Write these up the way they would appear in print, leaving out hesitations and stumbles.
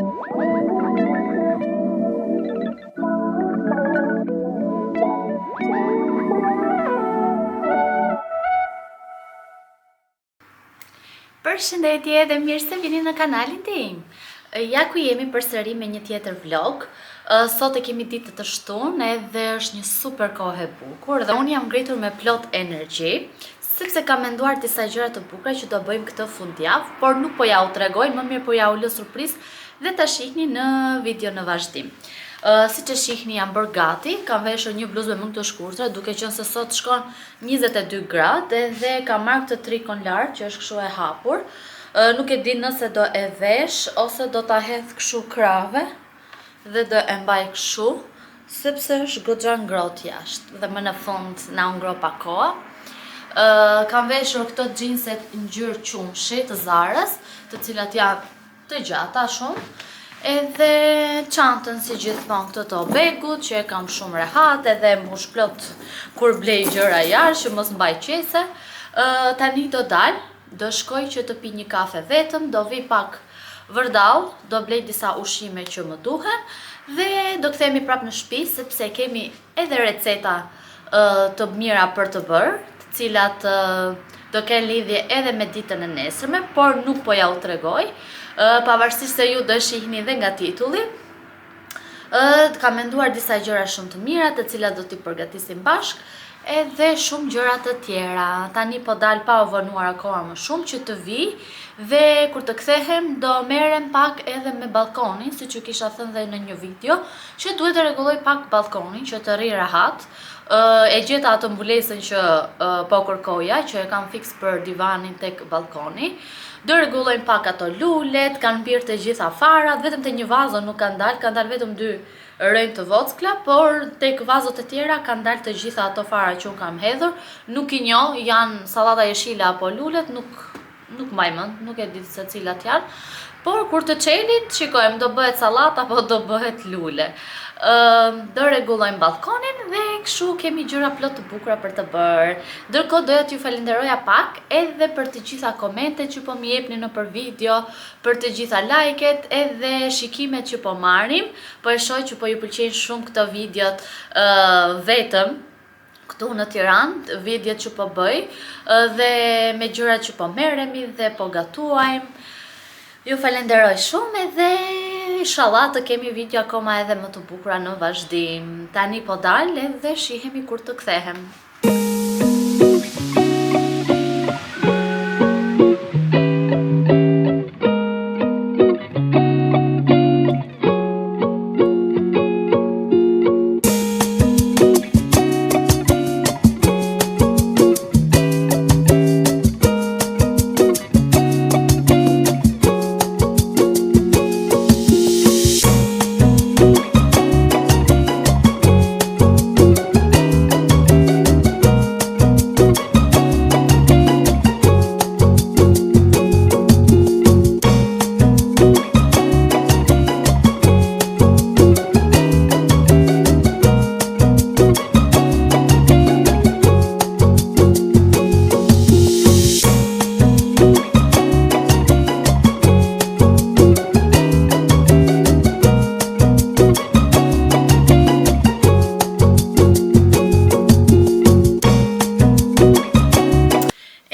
Përshëndetje dhe mirë se vini në kanalin tim. Ja ku jemi përsëri me një tjetër vlog. Sot e kemi ditë të shtunë edhe është një super kohë e bukur dhe unë jam ngritur me plot energji, sepse kam menduar disa gjëra të bukura që do bëjmë këtë fundjavë, por nuk po ja u tregoj, më mirë po ja u lë surprizë dhe ta shihni në video në vazhdim. Si që shihni jam bërë gati, kam veshur një bluzë me mund të shkurtra, duke qenë se sot shkon 22 gradë dhe kam marrë këtë trikon lartë që është kështu e hapur. Nuk e di nëse do e vesh ose do ta hedh kështu krave dhe do e mbaj kështu, sepse është goxha ngrohtë jashtë dhe më në fund na u ngro pa koha. Kam veshur këto xhinset ngjyrë qumshi të Zarës, të cilat janë të gjata shumë. Edhe çantën si gjithmonë këtë to begut që e kam shumë rehat edhe mbush plot kur blej gjëra jashtë që mos mbaj qese. Tani do dal, do shkoj që të pi një kafe vetëm, do vi pak vërdall, do blej disa ushqime që më duhen dhe do kthehemi prapë në shtëpi sepse kemi edhe receta të mira për të bërë, të cilat do kenë lidhje edhe me ditën e nesërme, por nuk po ja u tregoj. Pavarësisht se ju do shihni dhe nga titulli. Kam menduar disa gjëra shumë të mira, të cilat do t'i përgatisim bashk, edhe shumë gjëra të tjera. Tani po dal pa u vonuar akoma më shumë që të vi dhe kur të kthehem do merrem pak edhe me balkonin, siç ju kisha thënë dhe në një video, që duhet të rregulloj pak balkonin që të rri rahat. E gjeta atë mbulesën që po kërkoja, që e kam fiks për divanin tek balkoni. Do rregullojmë pak ato lulet, kanë pirë të gjitha farat, vetëm te një vazo nuk kanë dalë vetëm 2 rënjë të vockla, por tek vazot e tjera kanë dalë të gjitha ato fara që unë kam hedhur. Nuk i njoh, janë sallata jeshile apo lulet, nuk mbaj mend, nuk e di se cilat janë. Por kur të çelin, shikojmë do bëhet sallata apo do bëhet lule. Do rregullojmë balkonin dhe kështu kemi gjëra plot të bukura për të bërë. Ndërkohë doja t'ju falenderoja pak edhe për të gjitha komentet që po më jepni nëpër video, për të gjitha like-et edhe shikimet që po marrim. Po e shoh që po ju pëlqejnë shumë këto videot vetëm këtu në Tiranë, videot që po bëj dhe me gjërat që po merremi dhe po gatuajmë. Ju falenderoj shumë edhe inshallah të kemi video akoma edhe më të bukura në vazhdim. Tani po dal edhe shihemi kur të kthehem.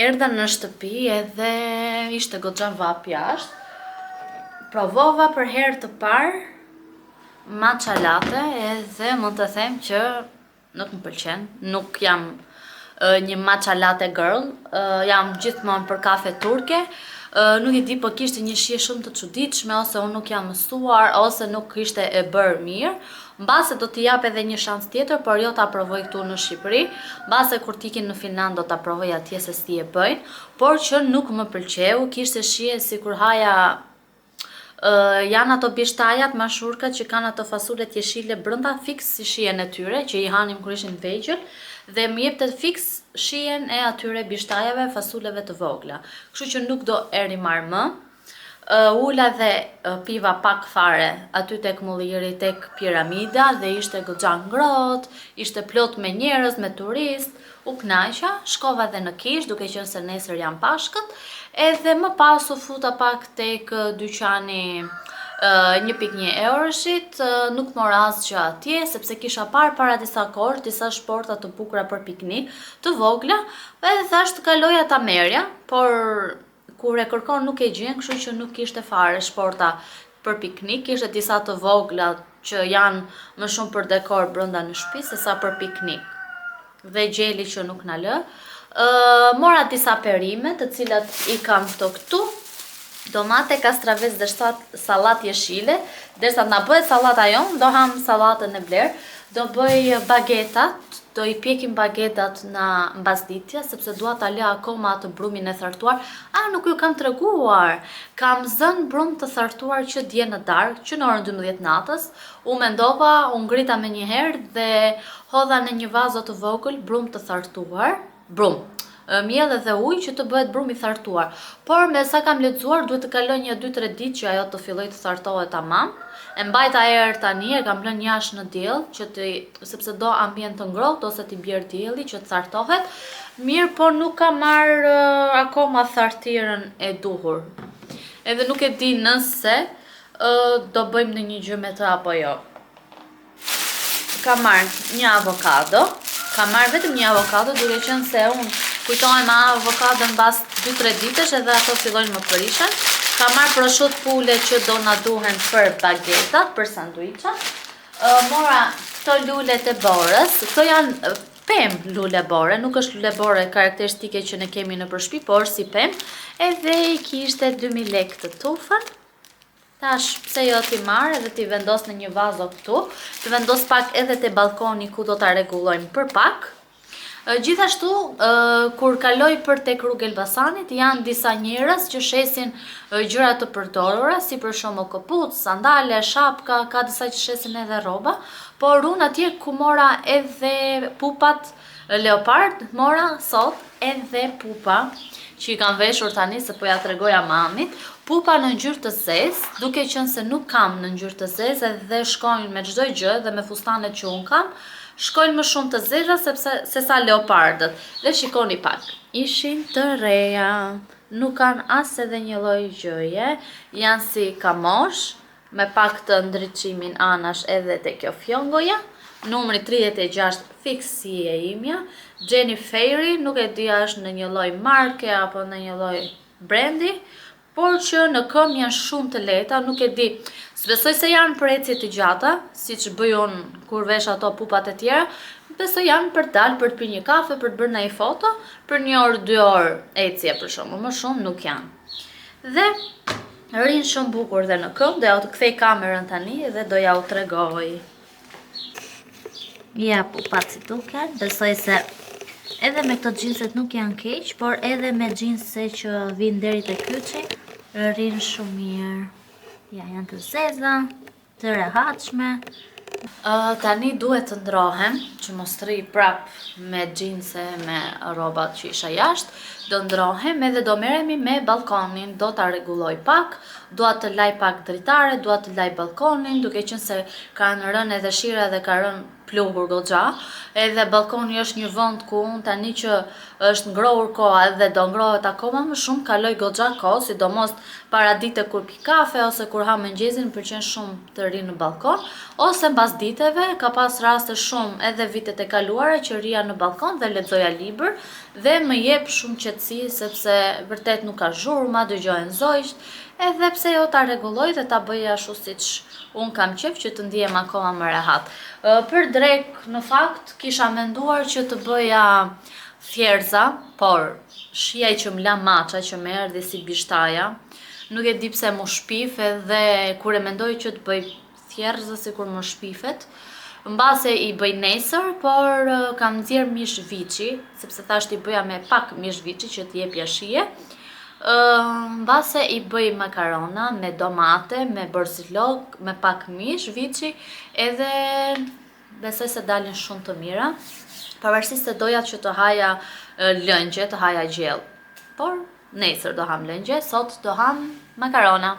Erdha në shtëpi edhe ishte goxha vap jashtë. Provova për herë të parë matcha latte edhe mund të them që nuk më pëlqen. Nuk jam një matcha latte girl, jam gjithmonë për kafe turke. Nuk e di, po kishte një shije shumë të çuditshme, ose unë nuk jam mësuar, ose nuk ishte e bërë mirë. Mbase do t'i jap edhe një shans tjetër, por jo ta provoj këtu në Shqipëri. Mbase kur t'ikin në Finland do ta provoj atje se si e bëjnë, por që nuk më pëlqeu, kishte shije sikur haja janë ato bishtajat mashurkat që kanë ato fasulet jeshile brenda fiks si shijen e tyre që i hanim kur ishin vegjël dhe më jepte fiks shijen e atyre bishtajave, fasuleve të vogla. Kështu që nuk do eri marr më. Ula dhe piva pak fare aty tek Mulliri, tek Piramida dhe ishte goxha ngrohtë, ishte plot me njerëz, me turist. U kënaqa, shkova dhe në kish, duke qenë se nesër jam pashkët, edhe më pas u futa pak tek dyqani 1.1 euroshit, nuk mora asgjë atje, sepse kisha parë para disa kohë disa shporta të bukura për piknik, të vogla, edhe thash të kaloja ta merja, por kur e kërkon nuk e gjen, kështu që nuk kishte fare shporta për piknik, kishte disa të vogla që janë më shumë për dekor brenda në shtëpi sesa për piknik. Dhe gjeli që nuk na lë. Mora disa perime, të cilat i kam këtu. Domate, kastraves dhe salat jeshile, derisa na bëhet sallata jon, do ham sallatën e bler, do bëj bagetat, do i pjekim bagetat në mbasditje, sepse dua ta lë akoma atë brumin e thartuar. Nuk ju kam treguar. Kam zënë brum të thartuar që dje në darkë, që në orën 12 natës. U mendova, u ngrita me një herë dhe hodha në një vazo të vogël brum të thartuar, miell dhe ujë që të bëhet brum i thartuar. Por me sa kam lexuar duhet të kaloj një 2-3 ditë që ajo të filloj të thartohet tamam. E mbajta erë tani, e kam lënë jashtë në diell, sepse do ambient të ngrohtë ose t'i bjerë dielli që të thartohet. Mirë, po nuk kam marrë akoma thartirën e duhur. Edhe nuk e di nëse do bëjmë në një gjë me të apo jo. Kam marrë një avokado. Kam marrë vetëm një avokado, duke qenë se unë kujtohem me avokado mbas 2-3 ditësh edhe ato fillojnë më përishën. Kam marrë prosciutto pule që do na duhen për bagetat, për sanduiçat. Mora këto lulet e borës. Këto janë pemë lule bore, nuk është lule bore karakteristike që ne kemi në shtëpi, por si pemë. Edhe i kishte 2000 lekë të tufën. Tash, pse jo t'i marrë edhe t'i vendos në një vazo këtu, t'i vendos pak edhe te balkoni ku do t'a rregullojmë për pak. Gjithashtu, kur kaloj për tek rrugë Elbasanit, janë disa njerëz që shesin gjëra të përdorura, si për shembull këpucë, sandale, shapka, ka disa që shesin edhe rroba, por unë atje ku mora edhe pupat leopard, mora sot edhe pupa që i kam veshur tani se po ja tregoja mamit, pupa në ngjyrë të zezë, duke qenë se nuk kam në ngjyrë të zezë dhe shkojnë me çdo gjë dhe me fustanet që un kam, shkojnë më shumë të zeza sesa leopardët. Dhe shikoni pak, ishin të reja, nuk kanë as edhe një lloj gjëje, janë si kamosh, me pak të ndriçimin anash edhe te kjo fjongoja, numri 36 fix si e imja, Jenny Fairy, nuk e di është në një lloj marke apo në një lloj brendi, por që në këmbë janë shumë të lehta, nuk e di. Besoj se janë për ecje të gjata, siç bëj unë kur vesh ato pupat e tjera. Besoj janë për dalë, për të pirë një kafe, për të bërë një foto, për 1 orë, 2 orë ecje për shembull, më shumë nuk janë. Dhe rinë shumë bukur dhe në këmbë, do ja u kthej kamerën tani dhe do ja u tregoj. Ja pupat si duken, besoj se edhe me këto xhinset nuk janë keq, por edhe me xhinse që vinë deri te kyçi, rinë shumë mirë. Ja, janë të zeza, të rehatshme. Tani duhet të ndrohem, që mos rri prap me xhinse, me rrobat që isha jashtë. Do ndrohem edhe do merremi me balkonin, do ta rregulloj pak, dua të laj pak dritare, dua të laj balkonin, duke qenë se kanë rënë edhe shira dhe ka rënë pluhur goxha, edhe balkoni është një vend ku unë tani që është ngrohur koha edhe do ngrohet akoma më shumë, kaloj goxha kohë, sidomos para dite kur pi kafe ose kur ha mëngjesin, pëlqen shumë të ri në balkon, ose mbas diteve, ka pas raste shumë edhe vitet e kaluara që rija në balkon dhe lexoja libër dhe më jep shumë qetësi sepse vërtet nuk ka zhurma, dëgjohen zojsht, edhe pse jo ta rregulloj dhe ta bëj ashtu siç un kam qef që të ndihem akoma më rehat. Për drek, në fakt, kisha menduar që të bëja thjerza, por shijaj që më la maça që më erdhi si bishtaja. Nuk e di pse më shpif edhe kur e mendoj që të bëj thjerza sikur më shpifet. Mbase i bëj nesër, por kam nxjerr mish viçi, sepse thash t'i bëja me pak mish viçi që t'jepja shije. Mbase i bëj makarona me domate, me borzilok, me pak mish viçi, edhe besoj se dalin shumë të mira. Pavarësisht se doja që të haja lëngje, të haja gjell. Por nesër do ham lëngje, sot do ham makarona.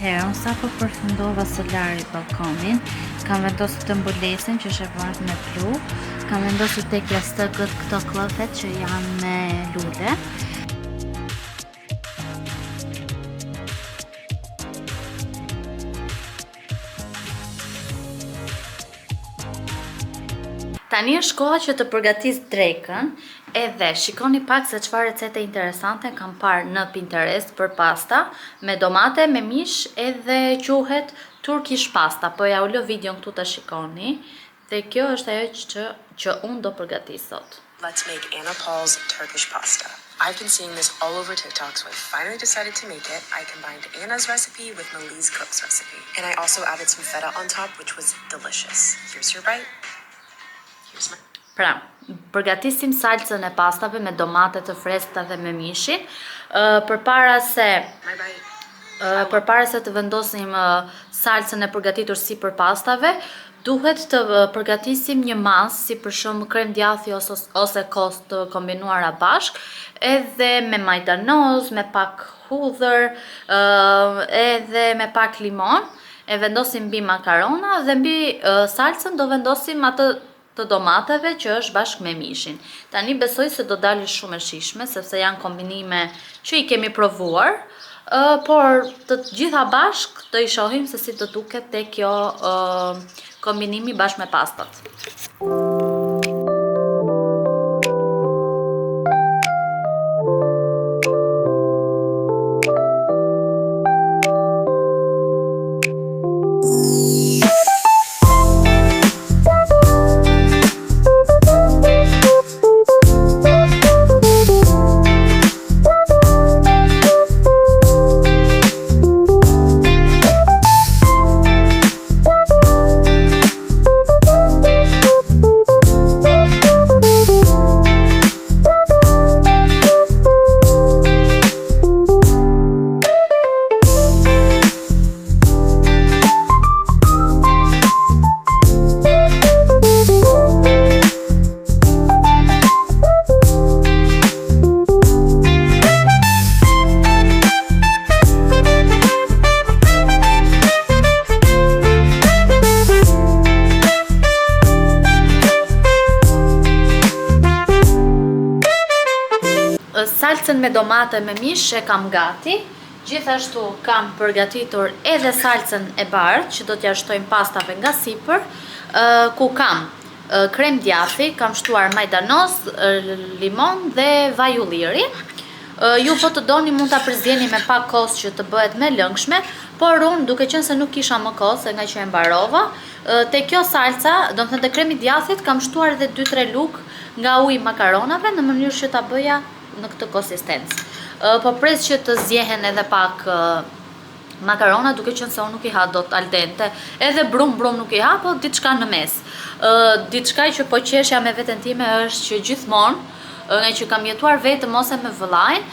Unë sa po përfundova së lari balkonin, kam vendosur të mbulesin që është e bardhë me blu, kam vendosur tek jastëkët këto klofet që janë me lule. Tani është koha që të përgatis drekën, edhe shikoni pak se çfarë recete interesante kam parë në Pinterest për pasta me domate, me mish, edhe quhet Turkish pasta, po ja u lë videon këtu ta shikoni, dhe kjo është ajo që unë do përgatis sot. Let's make Anna Paul's Turkish pasta. I've been seeing this all over TikTok, so I finally decided to make it. I combined Anna's recipe with Malie's cook's recipe. And I also added some feta on top, which was delicious. Here's your bite. Pra, përgatisim salcën e pastave me domate të freskëta dhe me mishin, përpara se të vendosim salcën e përgatitur si për pastave, duhet të përgatisim një masë, si për shumë krem djathi ose kos të kombinuara bashk, edhe me majdanoz, me pak hudhër, edhe me pak limon, e vendosim mbi makarona dhe mbi salcën do vendosim atë të domateve që është bashkë me mishin. Tani besoj se do dalë shumë e shishme, sepse janë kombinime që i kemi provuar, por të gjitha bashkë të i shohim se si të duket te kjo kombinimi bashkë me pastat. Salcën me domate me mish e kam gati, gjithashtu kam përgatitur edhe salcën e bardhë që do t'ja shtojmë pastave nga sipër, ku kam krem djathi, kam shtuar majdanoz, limon dhe vaj ulliri. Ju po të doni mund ta përzjeni me pak kos që të bëhet më lëngshme, por unë duke qenë se nuk kisha më kos nga që e mbarova, te kjo salca, domethënë te kremi djathit kam shtuar edhe 2-3 lugë nga uji makaronave në mënyrë që ta bëja në këtë konsistencë. Po pres që të zjehen edhe pak makarona, duke qenë se unë nuk i ha dot al dente, edhe brum nuk i ha, po diçka në mes. Diçka që po qeshja me veten time është që gjithmonë, nga që kam jetuar vetëm ose me vëllain,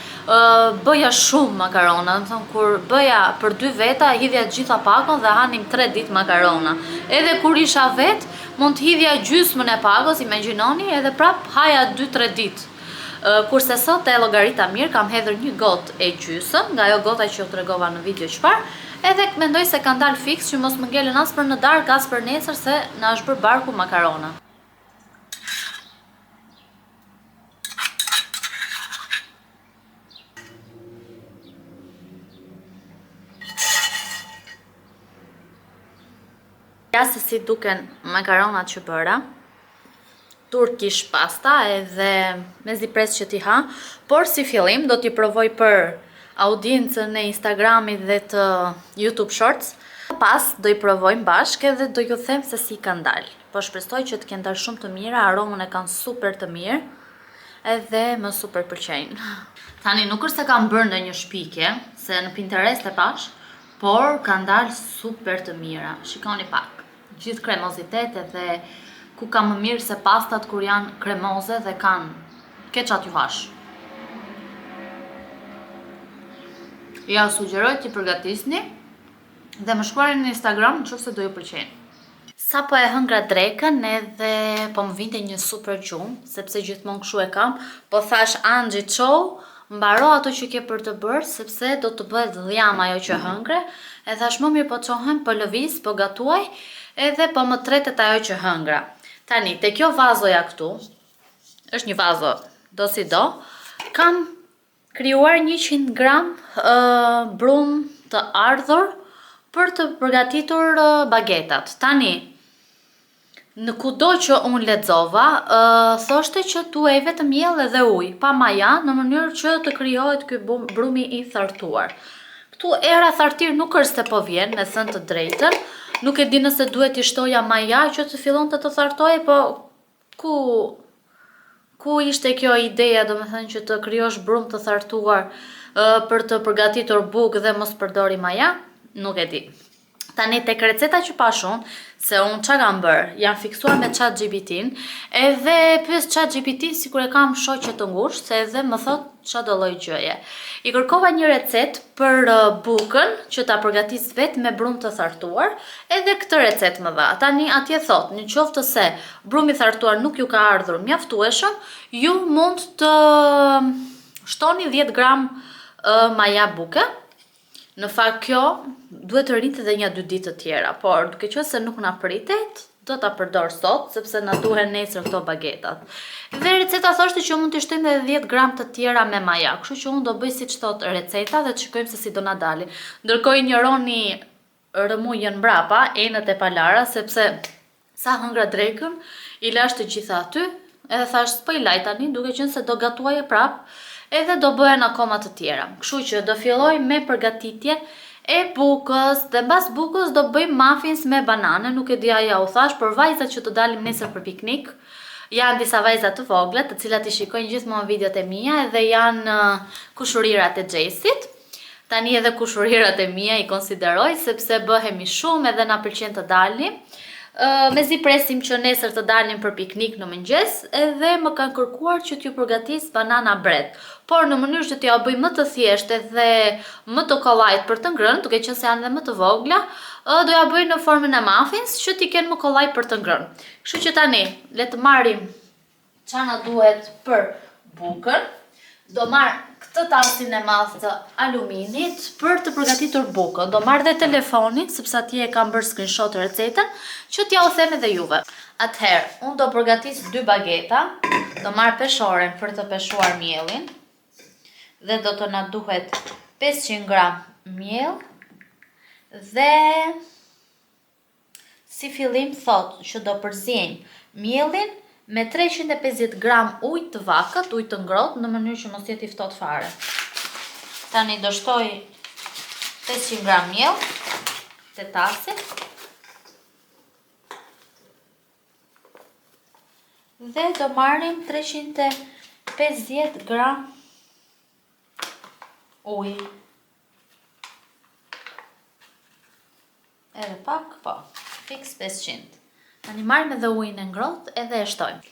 bëja shumë makarona, do të thon kur bëja për 2 veta, hidhja të gjitha pakon dhe hanim 3 ditë makarona. Edhe kur isha vet, mund të hidhja gjysmën e pakos, imagjinoni, edhe prap haja 2-3 ditë. Kurse sot e llogarita mirë, kam hedhur 1 gotë e gjysëm, nga ajo gota që ju tregova në video çfarë, edhe mendoj se ka dalë fiks që mos më ngelen as për në darkë as për nesër se na është bërë barku makarona. Ja se si duken makaronat që bëra. Turkish pasta edhe mezi pres që t'i ha, por si fillim do t'i provoj për audiencën e Instagramit dhe të YouTube Shorts. Pas do i provojmë bashkë edhe do ju them se si kanë dalë. Po shpresoj që të kenë dalë shumë të mira, aromën e kanë super të mirë, edhe më super pëlqejnë. Tani nuk është se kam bërë ndonjë shpikje, se në Pinterest e pash, por kanë dalë super të mira. Shikoni pak, gjithë kremozitet edhe ku ka më mirë se pastat kur janë kremoze dhe kanë keqat ju hash. Ja u sugjeroj t'i përgatisni dhe më shkruani në Instagram nëse do ju pëlqejnë. Sa po e hëngra drekën edhe po më vinte një super gjumë, sepse gjithmonë kështu e kam, po thash Angji çou, mbaro ato që ke për të bërë, sepse do të bëhet dhjam ajo që hëngre, e thash më mirë po çohem, po lëviz, po gatuaj, edhe po më tretet ajo që hëngra. Tani, te kjo vazoja këtu, është një vazo, do si do, kam krijuar 100 gram brum të ardhur për të përgatitur bagetat. Tani, në kudo që unë lexova, thoshte që tuaj vetëm miell edhe ujë, pa maja, në mënyrë që të krijohet ky brumi i thartuar. Ktu era thartir nuk është se po vjen, me thënë të drejtën, nuk e di nëse duhet i shtoja maja që të fillon të thartoje, po ku ishte kjo ideja, do me thënë që të krijosh brum të thartuar për të përgatitur bukë dhe mos përdori maja? Nuk e di. Tani tek receta që pashun, se unë qa kam bërë, jam fiksuar me ChatGPT-n, edhe pyes ChatGPT si kur e kam shoqe të ngushtë, se edhe më thot qa do lloj gjëje. I kërkova një recet për bukën që ta përgatis vetë me brum të thartuar, edhe këtë recet më dha. Tani atje thot, në qoftë se brumi thartuar nuk ju ka ardhur mjaftueshëm, ju mund të shtoni 10 gram maja buke. Në fakt kjo duhet të rritet edhe 1-2 ditë të tjera, por duke qenë se nuk na pritet, do ta përdor sot sepse na duhen nesër këto bagetat. Dhe receta thoshte që mund të shtojmë edhe 10 gram të tjera me maja, kështu që unë do bëj siç thot receta dhe të shikojmë se si do na dalin. Ndërkohë injoroni rëmujën mbrapa, enët e palara, sepse sa hëngra drekën, i lash të gjitha aty, edhe thash s'po i laj tani, duke qenë se do gatuaje prap, edhe do bëhen akoma të tjera. Kështu që do filloj me përgatitje e bukës, dhe mbas bukës do bëjmë muffins me banane, nuk e di aja u thash, për vajzat që të dalim nesër për piknik. Janë disa vajza të vogla, të cilat i shikojnë gjithmonë videot e mia, edhe janë kushurirat e Xhesit. Tani edhe kushurirat e mia i konsideroj, sepse bëhemi shumë edhe na pëlqen të dalim. Mezi presim që nesër të dalim për piknik në mëngjes, edhe më kanë kërkuar që t'ju përgatis banana bread. Por në mënyrë që t'ja bëj më të thjeshtë dhe më të kollajt për të ngrënë, duke qenë se janë dhe më të vogla, do ja bëj në formën e muffins që t'i kenë më kollaj për të ngrënë. Kështu që tani, le të marrim çfarë na duhet për bukën. Do marr këtë tasin e madh të aluminit për të përgatitur bukën. Do marr dhe telefonin, sepse atje e kam bërë screenshot recetën, që t'ja u them edhe juve. Atëherë, unë do përgatis 2 bageta, do marr peshoren për të peshuar mielin, dhe do të na duhet 500 gram miell, dhe si fillim thot që do përziejmë mielin me 350 gram ujë të vakët, ujë të ngrohtë, në mënyrë që mos jetë i ftohtë fare. Tani do shtoj 500 gram miell te tasi. Dhe do marrim 350 gram ujë. Edhe pak, po, fix 500. Tani marrim edhe ujin e ngrohtë edhe e shtojmë.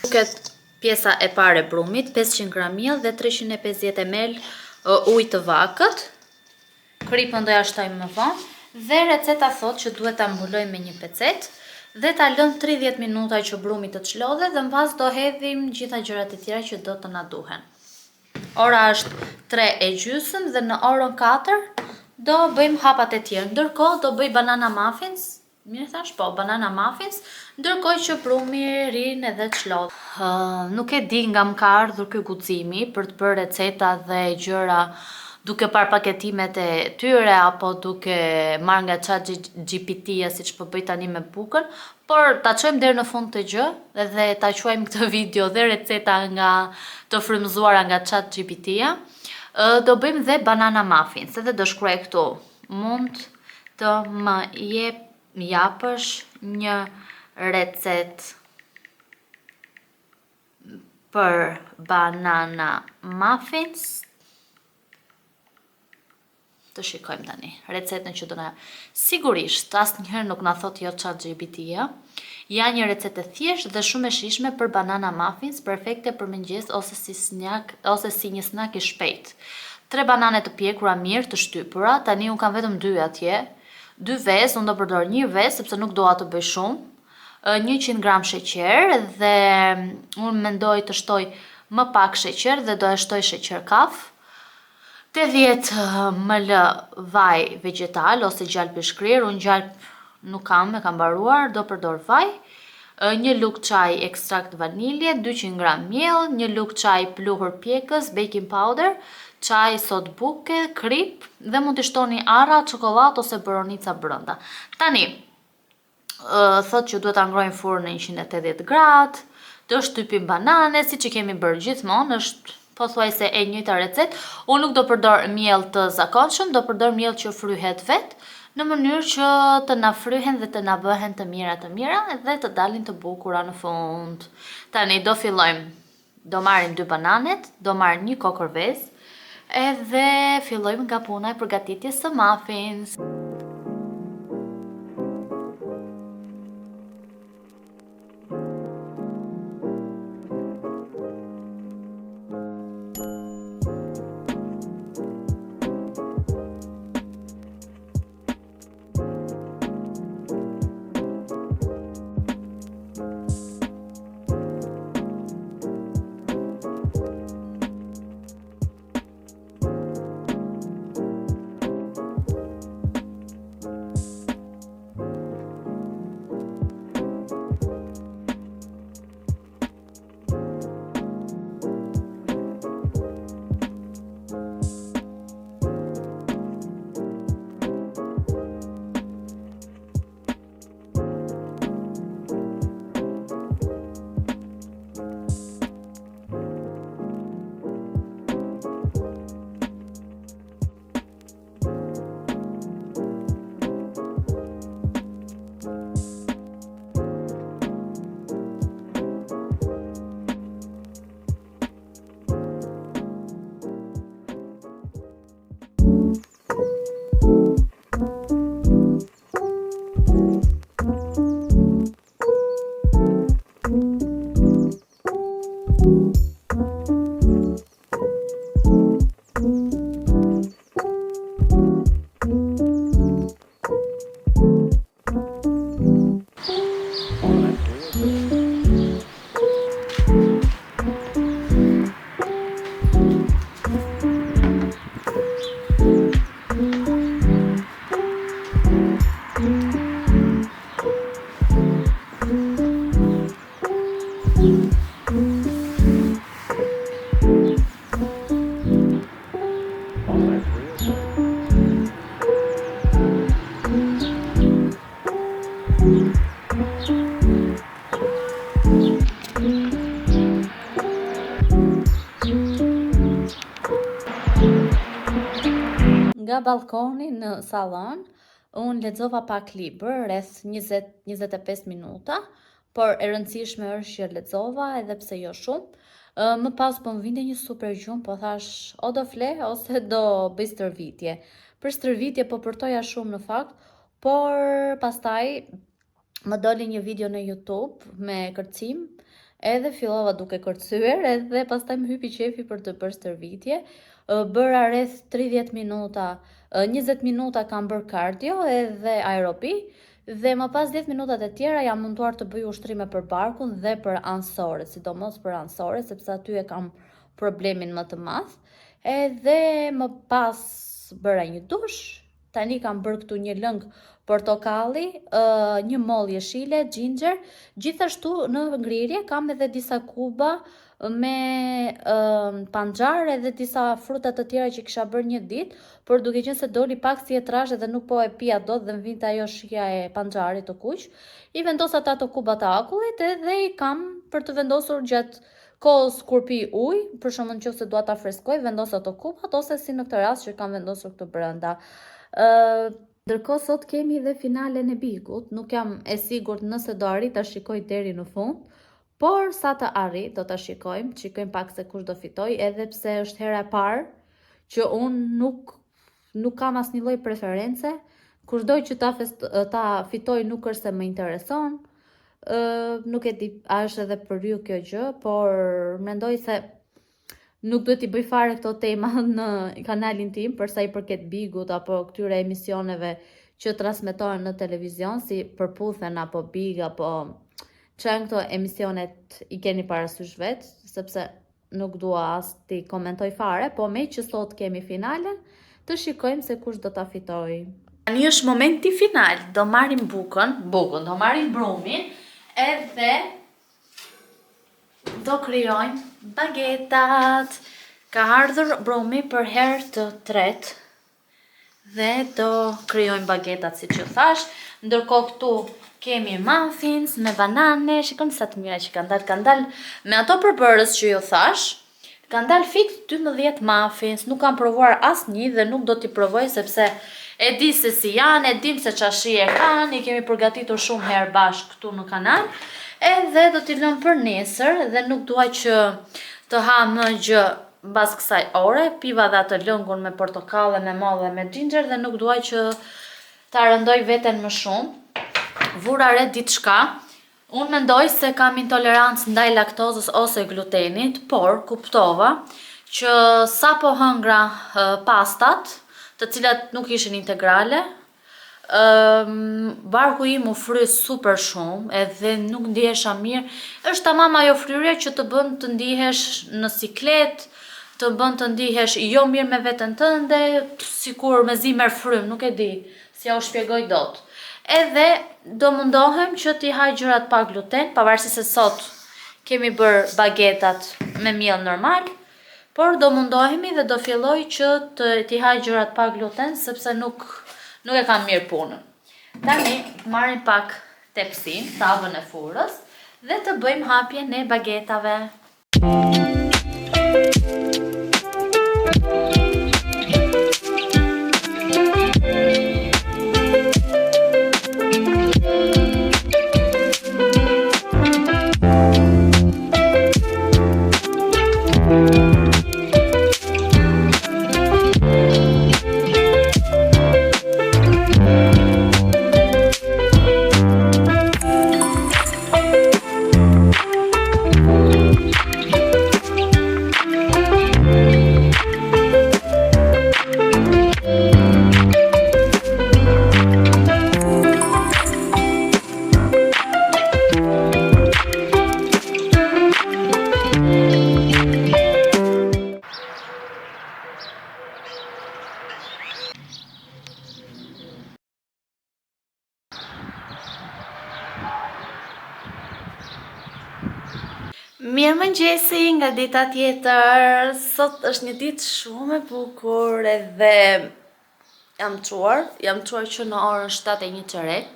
Duket pjesa e parë e brumit, 500 gram miell dhe 350 ml ujë të vakët. Kripën do ja shtojmë më vonë, dhe receta thot që duhet ta mbulojmë me një pecet dhe ta lëm 30 minuta që brumi të çlodhet, dhe mbas do hedhim gjitha gjërat e tjera që do të na duhen. Ora është 3:30 dhe në orën 4 do bëjmë hapat e tjerë. Ndërkohë do bëj banana muffins. Mirë thash, po, banana muffins, ndërkohë që brumi rin edhe çlodh. Nuk e di nga më ka ardhur ky guximi për të bërë receta dhe gjëra duke parë paketimet e tyre apo duke marrë nga ChatGPT-ja siç po bëj tani me bukën, por ta çojmë deri në fund të gjë dhe ta quajmë këtë video dhe receta nga të frymëzuara nga ChatGPT-ja. Do bëjmë dhe banana muffins, edhe do shkruaj këtu. Mund të më japësh një recet për banana muffins? Të shikojmë tani recetën që do na. Sigurisht, asnjëherë nuk na thot jo ChatGPT-ja. Ja një recetë e thjeshtë dhe shumë e shijshme për banana muffins, perfekte për mëngjes ose si një snack i shpejt. 3 banane të pjekura mirë të shtypura, tani un kam vetëm 2 atje. 2 vezë, unë do përdor 1 vezë sepse nuk dua të bëj shumë. 100 gram sheqer dhe unë mendoj të shtoj më pak sheqer dhe do e shtoj sheqer kaf. 80 ml vaj vegetal ose gjalp peshkrir, unë gjalp nuk kam, e kam mbaruar, do përdor vaj. 1 lugë çaj ekstrakt vanilje, 200 gram miell, 1 lugë çaj pluhur pjekës, baking powder, çaj sot buke, krip dhe mund të shtoni arra, çokollatë ose boronica brenda. Tani, thot që duhet ta ngrojmë furrën në 180 gradë, të shtypim banane, siç e kemi bërë gjithmonë, është pothuajse e njëjta recetë. Unë nuk do përdor miell të zakonshëm, do përdor miell që fryhet vet, në mënyrë që të na fryhen dhe të na bëhen të mira dhe të dalin të bukura në fund. Tani do fillojmë. Do marrim 2 bananet, do marrim 1 kokër vezë, edhe fillojmë nga puna e përgatitjes së muffins. Nga balkoni në sallon, unë lexova pak libër, rreth 20-25 minuta, por e rëndësishme është që lexova edhe pse jo shumë. Më pas po më vinte një super gjumë, po thash o do fle ose do bëj stërvitje. Për stërvitje po përtoja shumë në fakt, por pastaj më doli një video në YouTube me kërcim, edhe fillova duke kërcyer, edhe pastaj më hypi qefi për të bërë stërvitje. Bëra rreth 30 minuta, 20 minuta kam bërë kardio edhe aerobi, dhe më pas 10 minutat e tjera jam munduar të bëj ushtrime për barkun dhe për anësore, sidomos për anësore, sepse aty e kam problemin më të madh. Edhe më pas bëra një dush, tani kam bërë këtu një lëng portokalli, një moll jeshile, ginger, gjithashtu në ngrirje kam edhe disa kuba me panxar edhe disa fruta të tjera që kisha bërë një ditë, por duke qenë se doli pak si etrazh dhe nuk po e pija dot dhe më vinte ajo shija e panxarit të kuq, i vendosa ato kuba të akullit edhe i kam për të vendosur gjatë kohës kur pi ujë, për shembull nëse dua ta freskoj, vendos ato kubat, ose si në këtë rast që kam vendosur këtu brenda. Ndërkohë sot kemi dhe finalen e bigut, nuk jam e sigurt nëse do arrit ta shikoj deri në fund, por sa të arrit do ta shikojmë pak se kush do fitoj, edhe pse është hera e parë që unë nuk kam asnjë lloj preference, kushdo që ta fitoj nuk është se më intereson. Nuk e di a është edhe për ju kjo gjë, por mendoj se nuk duhet i bëj fare këto tema në kanalin tim, për sa i përket bigut apo këtyre emisioneve që transmetohen në televizion, si Përputhen apo Big apo çan këto emisionet i keni parasysh vetë, sepse nuk dua as ti komentoj fare, po me që sot kemi finalen, të shikojmë se kush do ta fitojë. Tani është momenti final, do marrim bukën, do marrim brumin, edhe do krijojmë bagetat. Ka ardhur brumi për herë të tretë dhe do krijojmë bagetat siç ju thash. Ndërkohë këtu kemi muffins me banane, shikoni sa të mira që kanë dalë me ato përbërës që ju thash. Kanë dalë fiks 12 muffins, nuk kam provuar asnjë dhe nuk do t'i provoj sepse e di se si janë, e dim se çashi e kanë, i kemi përgatitur shumë herë bashkë këtu në kanal, edhe do t'i lëm për nesër dhe nuk dua që të ha më gjë mbas kësaj ore. Piva dhe atë lëngun me portokale, me mollë dhe me ginger dhe nuk dua që ta rëndoj veten më shumë. Vura re diçka. Unë mendoj se kam intolerancë ndaj laktozës ose glutenit, por kuptova që sa po hëngra pastat, të cilat nuk ishin integrale, barku im u fry super shumë edhe nuk ndihesha mirë. Është tamam ajo fryrje që të bën të ndihesh në siklet, të bën të ndihesh jo mirë me veten tënde, sikur me zimer frym, nuk e di si ja u shpjegoj dot. Edhe do mundohem që t'i haj gjërat pa gluten, pavarësisht se sot kemi bërë bagetat me miell normal, por do mundohemi dhe do filloj që t'i haj gjërat pa gluten, sepse nuk e kam mirë punën. Tani marrim pak tepsin, tavën e furrës, dhe të bëjmë hapjen e bagetave. Mirëmëngjesi nga dita tjetër. Sot është një ditë shumë e bukur edhe jam çuar që në orën 7:01 çerek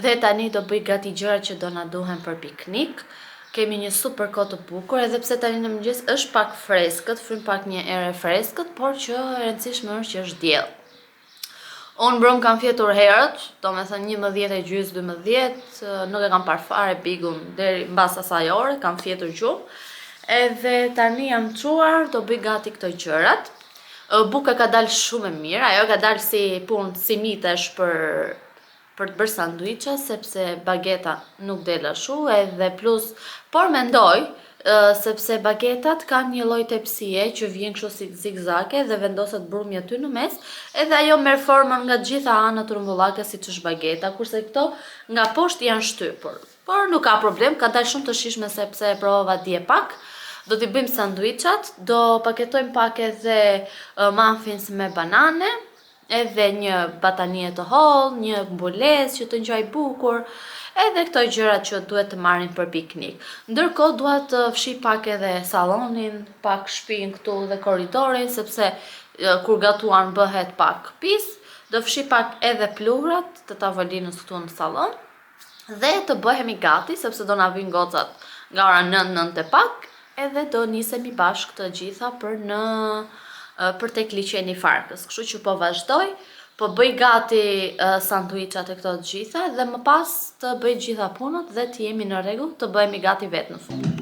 dhe tani do bëj gati gjërat që do na duhen për piknik. Kemi një super kohë të bukur, edhe pse tani në mëngjes është pak freskët, fryn pak një erë freskët, por që e rëndësishme është që është diell. Unë brëm kam fjetur herët, do me thënë 11:30, 12, nuk e kam parë fare bigun deri mbas asaj ore, kam fjetur gjumë. Edhe tani jam çuar, do bëj gati këto gjërat. Buka ka dalë shumë e mirë, ajo ka dalë si punë, si mitesh për të bërë sanduiçe, sepse bageta nuk del ashtu, edhe plus, por mendoj, sepse bagetat kanë një lloj tepsie që vjen kështu si zigzake dhe vendoset brumi aty në mes, edhe ajo merr formën nga gjitha anët trumbullake siç është bageta, kurse këto nga poshtë janë shtypur. Por nuk ka problem, ka dalë shumë të shijshme sepse e provova dje pak. Do t'i bëjmë sanduiçat, do paketojmë pak edhe muffins me banane, edhe një batanie të hollë, një mbulesë që të ngjaj bukur, edhe këto gjërat që duhet të marrin për piknik. Ndërkohë dua të fshi pak edhe sallonin, pak shtëpinë këtu dhe korridorin, sepse kur gatuan bëhet pak pis. Do fshi pak edhe pluhrat të tavolinës këtu në sallon dhe të bëhemi gati, sepse do na vinë gocat nga ora 9 e pak, edhe do nisemi bashkë të gjitha për tek liçeni i Farkës. Kështu që po vazhdoj, po bëj gati sanduiçat e këto të gjitha dhe më pas të bëj gjitha punët dhe të jemi në rregull, të bëhemi gati vetë në fund.